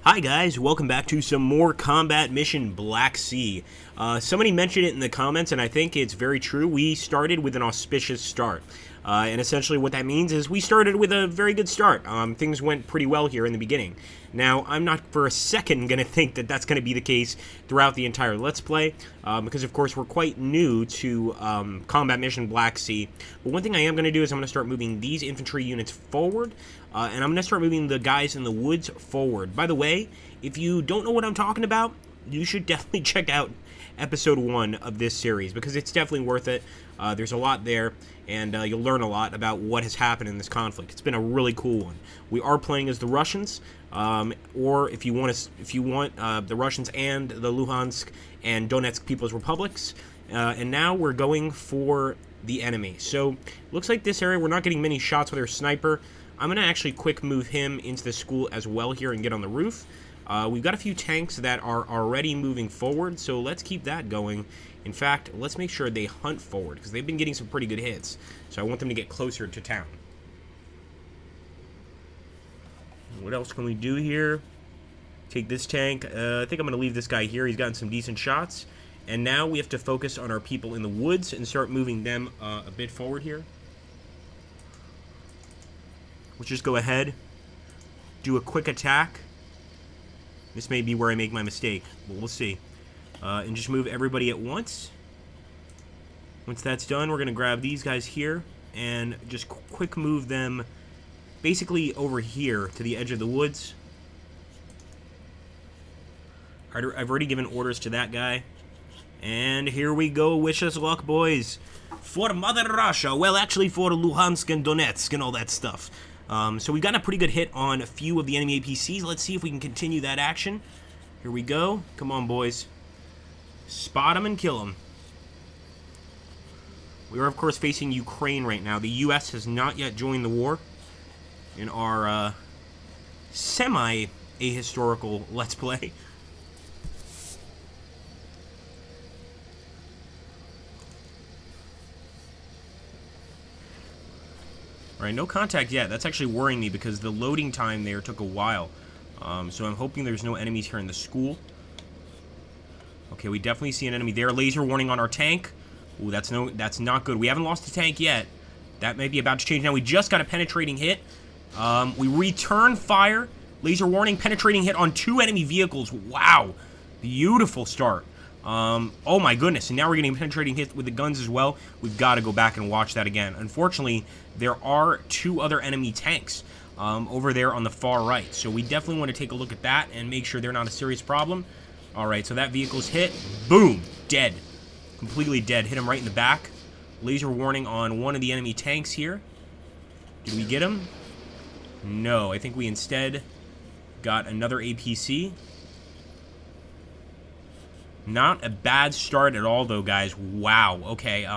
Hi guys, welcome back to some more Combat Mission Black Sea. Somebody mentioned it in the comments, and I think it's very true. We started with an auspicious start. And essentially what that means is we started with a very good start. Things went pretty well here in the beginning. Now, I'm not for a second going to think that that's going to be the case throughout the entire Let's Play, because of course we're quite new to Combat Mission Black Sea. But one thing I am going to do is I'm going to start moving these infantry units forward, and I'm going to start moving the guys in the woods forward. By the way, if you don't know what I'm talking about, you should definitely check out episode 1 of this series, because it's definitely worth it. There's a lot there, and you'll learn a lot about what has happened in this conflict. It's been a really cool one. We are playing as the Russians, or if you want the Russians and the Luhansk and Donetsk People's Republics, and now we're going for the enemy. So, looks like this area, we're not getting many shots with our sniper. I'm going to actually quick move him into the school as well here and get on the roof. We've got a few tanks that are already moving forward, so let's keep that going. In fact, let's make sure they hunt forward, because they've been getting some pretty good hits. So I want them to get closer to town. What else can we do here? Take this tank. I think I'm going to leave this guy here. He's gotten some decent shots. And now we have to focus on our people in the woods and start moving them a bit forward here. We'll just go ahead, do a quick attack. This may be where I make my mistake, but we'll see. And just move everybody at once. Once that's done, we're going to grab these guys here and just quick move them basically over here to the edge of the woods. I've already given orders to that guy. And here we go. Wish us luck, boys. For Mother Russia. Well, actually for Luhansk and Donetsk and all that stuff. So we've gotten a pretty good hit on a few of the enemy APCs. Let's see if we can continue that action. Here we go. Come on, boys. Spot them and kill them. We are, of course, facing Ukraine right now. The U.S. has not yet joined the war in our semi-ahistorical Let's Play. Alright, no contact yet. That's actually worrying me because the loading time there took a while. So I'm hoping there's no enemies here in the school. Okay, we definitely see an enemy there. Laser warning on our tank. Ooh, that's not good. We haven't lost a tank yet. That may be about to change now. We just got a penetrating hit. We return fire. Laser warning, penetrating hit on 2 enemy vehicles. Wow. Beautiful start. Oh my goodness, and now we're getting a penetrating hit with the guns as well. We've got to go back and watch that again. Unfortunately, there are 2 other enemy tanks over there on the far right. So we definitely want to take a look at that and make sure they're not a serious problem. Alright, so that vehicle's hit. Boom! Dead. Completely dead. Hit him right in the back. Laser warning on one of the enemy tanks here. Did we get him? No, I think we instead got another APC. Not a bad start at all, though, guys. Wow. Okay,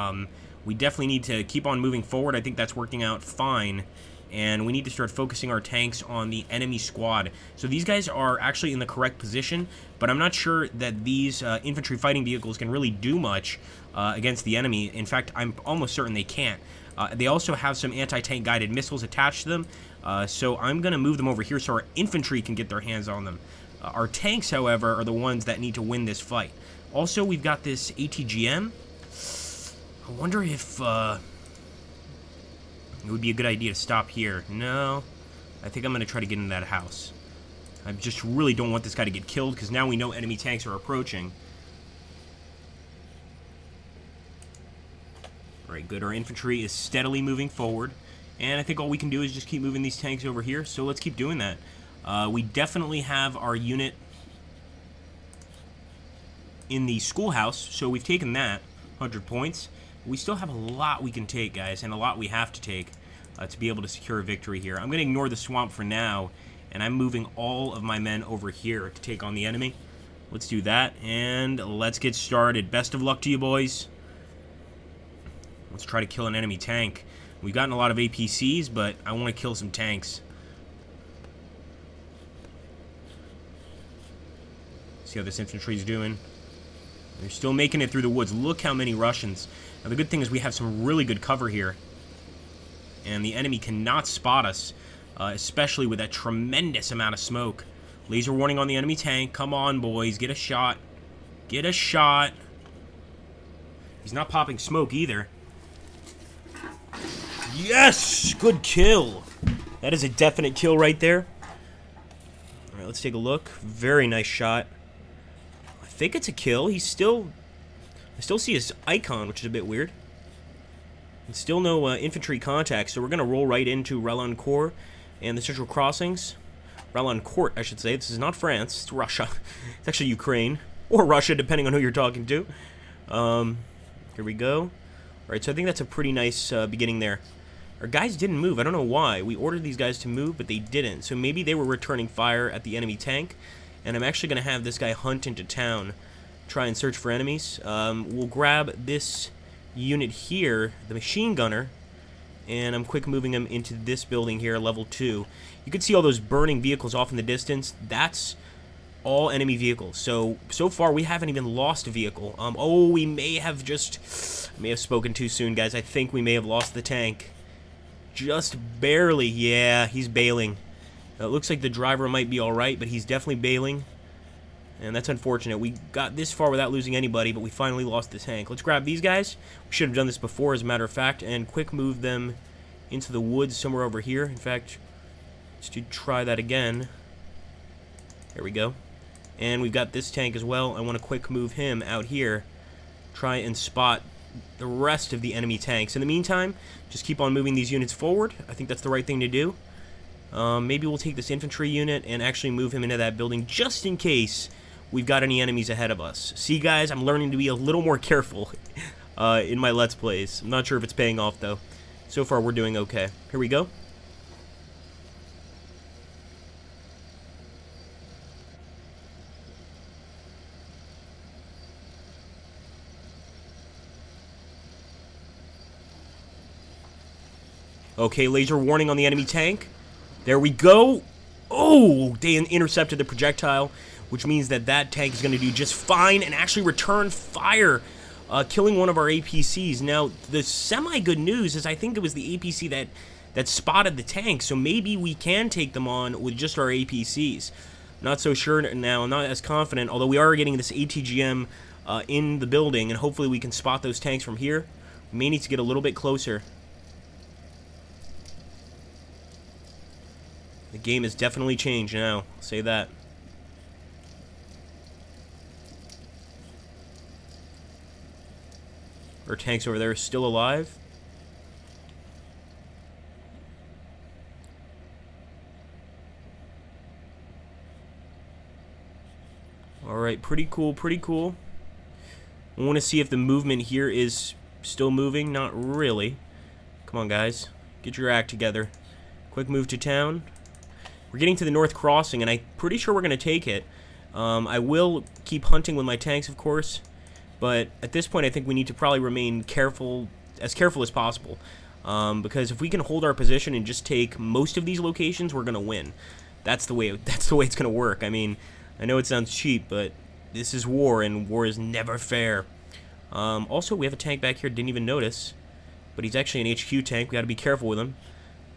we definitely need to keep on moving forward. I think that's working out fine. And we need to start focusing our tanks on the enemy squad. So these guys are actually in the correct position, but I'm not sure that these infantry fighting vehicles can really do much against the enemy. In fact, I'm almost certain they can't. They also have some anti-tank guided missiles attached to them, so I'm going to move them over here so our infantry can get their hands on them. Our tanks, however, are the ones that need to win this fight. Also, we've got this ATGM. I wonder if it would be a good idea to stop here. No, I think I'm going to try to get into that house. I just really don't want this guy to get killed, because now we know enemy tanks are approaching. Alright, good. Our infantry is steadily moving forward. And I think all we can do is just keep moving these tanks over here, so let's keep doing that. We definitely have our unit in the schoolhouse, so we've taken that, 100 points. We still have a lot we can take, guys, and a lot we have to take to be able to secure a victory here. I'm going to ignore the swamp for now, and I'm moving all of my men over here to take on the enemy. Let's do that, and let's get started. Best of luck to you, boys. Let's try to kill an enemy tank. We've gotten a lot of APCs, but I want to kill some tanks. See how this infantry's doing. They're still making it through the woods. Look how many Russians. Now, the good thing is we have some really good cover here. And the enemy cannot spot us, especially with that tremendous amount of smoke. Laser warning on the enemy tank. Come on, boys. Get a shot. Get a shot. He's not popping smoke either. Yes! Good kill. That is a definite kill right there. Alright, let's take a look. Very nice shot. I think it's a kill. I still see his icon, which is a bit weird. And still no infantry contact, so we're going to roll right into Ralloncourt and the Central Crossings. Ralloncourt, I should say. This is not France. It's Russia. It's actually Ukraine. Or Russia, depending on who you're talking to. Here we go. Alright, so I think that's a pretty nice beginning there. Our guys didn't move. I don't know why. We ordered these guys to move, but they didn't. So maybe they were returning fire at the enemy tank. And I'm actually going to have this guy hunt into town. Try and search for enemies. We'll grab this unit here, the machine gunner. And I'm quick moving him into this building here, level 2. You can see all those burning vehicles off in the distance. That's all enemy vehicles. So far we haven't even lost a vehicle. Oh, we may have spoken too soon, guys. I think we may have lost the tank. Just barely. Yeah, he's bailing. It looks like the driver might be alright, but he's definitely bailing. And that's unfortunate. We got this far without losing anybody, but we finally lost the tank. Let's grab these guys. We should have done this before, as a matter of fact, and quick move them into the woods somewhere over here. In fact, let's try that again. There we go. And we've got this tank as well. I want to quick move him out here. Try and spot the rest of the enemy tanks. In the meantime, just keep on moving these units forward. I think that's the right thing to do. Maybe we'll take this infantry unit and actually move him into that building just in case we've got any enemies ahead of us. See, guys, I'm learning to be a little more careful in my Let's Plays. I'm not sure if it's paying off, though. So far, we're doing okay. Here we go. Okay, laser warning on the enemy tank. There we go. Oh, they intercepted the projectile, which means that that tank is going to do just fine and actually return fire, killing one of our APCs. Now, the semi-good news is I think it was the APC that spotted the tank, so maybe we can take them on with just our APCs. Not so sure now. I'm not as confident, although we are getting this ATGM in the building, and hopefully we can spot those tanks from here. We may need to get a little bit closer. The game has definitely changed now, I'll say that. Our tanks over there are still alive. Alright, pretty cool, pretty cool. I want to see if the movement here is still moving. Not really. Come on, guys. Get your act together. Quick move to town. We're getting to the North Crossing, and I'm pretty sure we're going to take it. I will keep hunting with my tanks, of course, but at this point I think we need to probably remain careful as possible, because if we can hold our position and just take most of these locations, we're going to win. That's the way it's going to work. I mean, I know it sounds cheap, but this is war, and war is never fair. Also, we have a tank back here, didn't even notice, but he's actually an HQ tank. We got to be careful with him.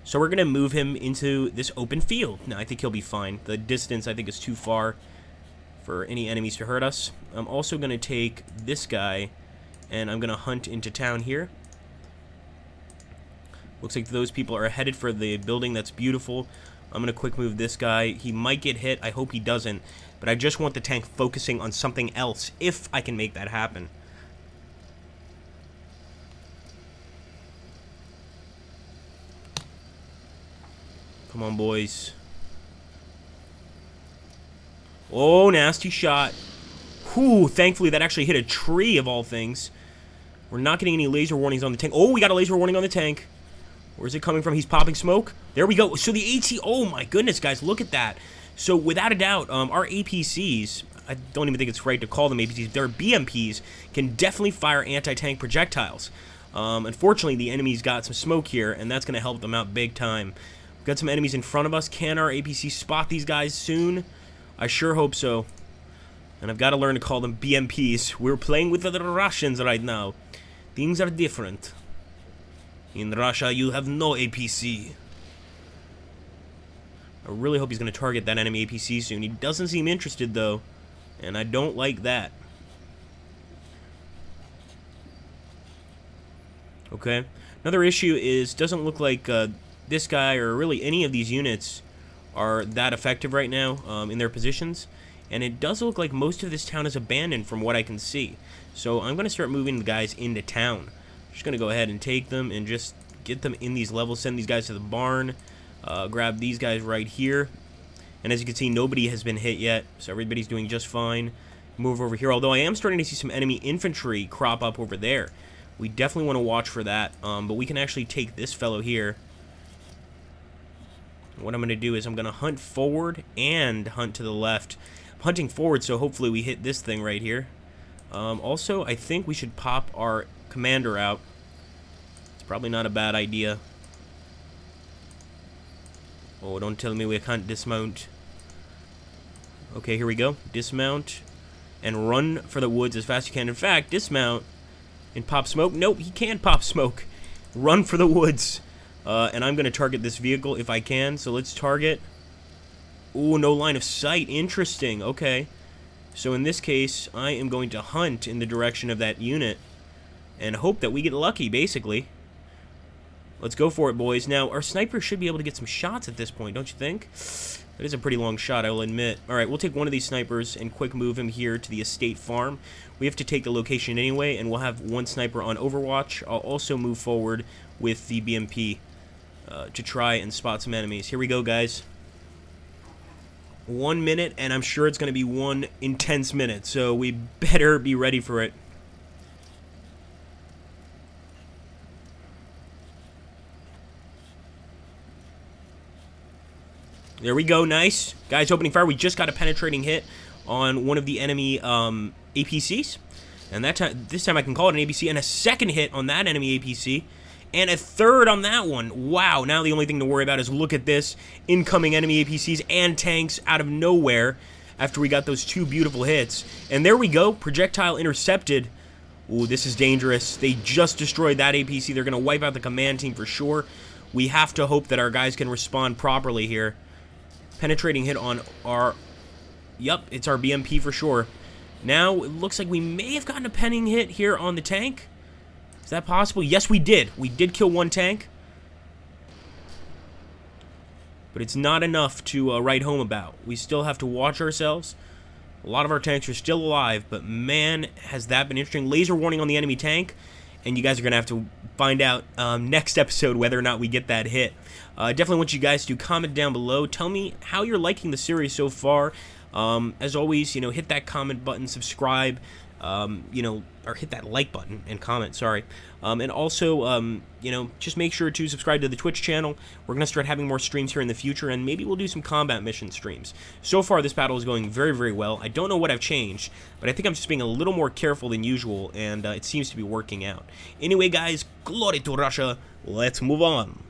So we're going to move him into this open field. Now, I think he'll be fine. The distance, I think, is too far for any enemies to hurt us. I'm also going to take this guy, and I'm going to hunt into town here. Looks like those people are headed for the building. That's beautiful. I'm going to quick move this guy. He might get hit. I hope he doesn't. But I just want the tank focusing on something else, if I can make that happen. Come on, boys. Oh, nasty shot. Whew, thankfully that actually hit a tree of all things. We're not getting any laser warnings on the tank. Oh, we got a laser warning on the tank. Where's it coming from? He's popping smoke. There we go. So the AT... Oh, my goodness, guys. Look at that. So, without a doubt, our APCs... I don't even think it's right to call them APCs. Their BMPs can definitely fire anti-tank projectiles. Unfortunately, the enemy's got some smoke here, and that's going to help them out big time. We've got some enemies in front of us. Can our APC spot these guys soon? I sure hope so. And I've got to learn to call them BMPs. We're playing with the Russians right now. Things are different. In Russia, you have no APC. I really hope he's going to target that enemy APC soon. He doesn't seem interested, though, and I don't like that. Okay. Another issue is, doesn't look like this guy or really any of these units are that effective right now in their positions. And it does look like most of this town is abandoned from what I can see. So I'm going to start moving the guys into town. I'm just going to go ahead and take them and just get them in these levels. Send these guys to the barn. Grab these guys right here. And as you can see, nobody has been hit yet. So everybody's doing just fine. Move over here. Although I am starting to see some enemy infantry crop up over there. We definitely want to watch for that. But we can actually take this fellow here. What I'm going to do is I'm going to hunt forward and hunt to the left. I'm hunting forward, so hopefully we hit this thing right here. Also, I think we should pop our commander out. It's probably not a bad idea. Oh, don't tell me we can't dismount. Okay, here we go. Dismount and run for the woods as fast as you can. In fact, dismount and pop smoke. Nope, he can't pop smoke. Run for the woods. And I'm going to target this vehicle if I can. So let's target. Ooh, no line of sight. Interesting. Okay. So in this case, I am going to hunt in the direction of that unit and hope that we get lucky, basically. Let's go for it, boys. Now, our sniper should be able to get some shots at this point, don't you think? That is a pretty long shot, I will admit. Alright, we'll take one of these snipers and quick move him here to the estate farm. We have to take the location anyway, and we'll have one sniper on Overwatch. I'll also move forward with the BMP to try and spot some enemies. Here we go, guys. 1 minute, and I'm sure it's going to be one intense minute, so we better be ready for it. There we go, nice. Guys, opening fire. We just got a penetrating hit on one of the enemy APCs. And this time I can call it an APC. And a second hit on that enemy APC. And a third on that one. Wow, now the only thing to worry about is look at this. Incoming enemy APCs and tanks out of nowhere after we got those two beautiful hits. And there we go, projectile intercepted. Ooh, this is dangerous. They just destroyed that APC. They're going to wipe out the command team for sure. We have to hope that our guys can respond properly here. Penetrating hit on our... Yep, it's our BMP for sure. Now, it looks like we may have gotten a penning hit here on the tank. Is that possible? Yes, we did. We did kill one tank. But it's not enough to write home about. We still have to watch ourselves. A lot of our tanks are still alive, but man, has that been interesting. Laser warning on the enemy tank. And you guys are going to have to find out next episode whether or not we get that hit. Definitely want you guys to comment down below. Tell me how you're liking the series so far. As always, you know, hit that comment button, subscribe, you know, or hit that like button and comment, sorry. And also, you know, just make sure to subscribe to the Twitch channel. We're going to start having more streams here in the future, and maybe we'll do some combat mission streams. So far, this battle is going very, very well. I don't know what I've changed, but I think I'm just being a little more careful than usual, and it seems to be working out. Anyway, guys, glory to Russia. Let's move on.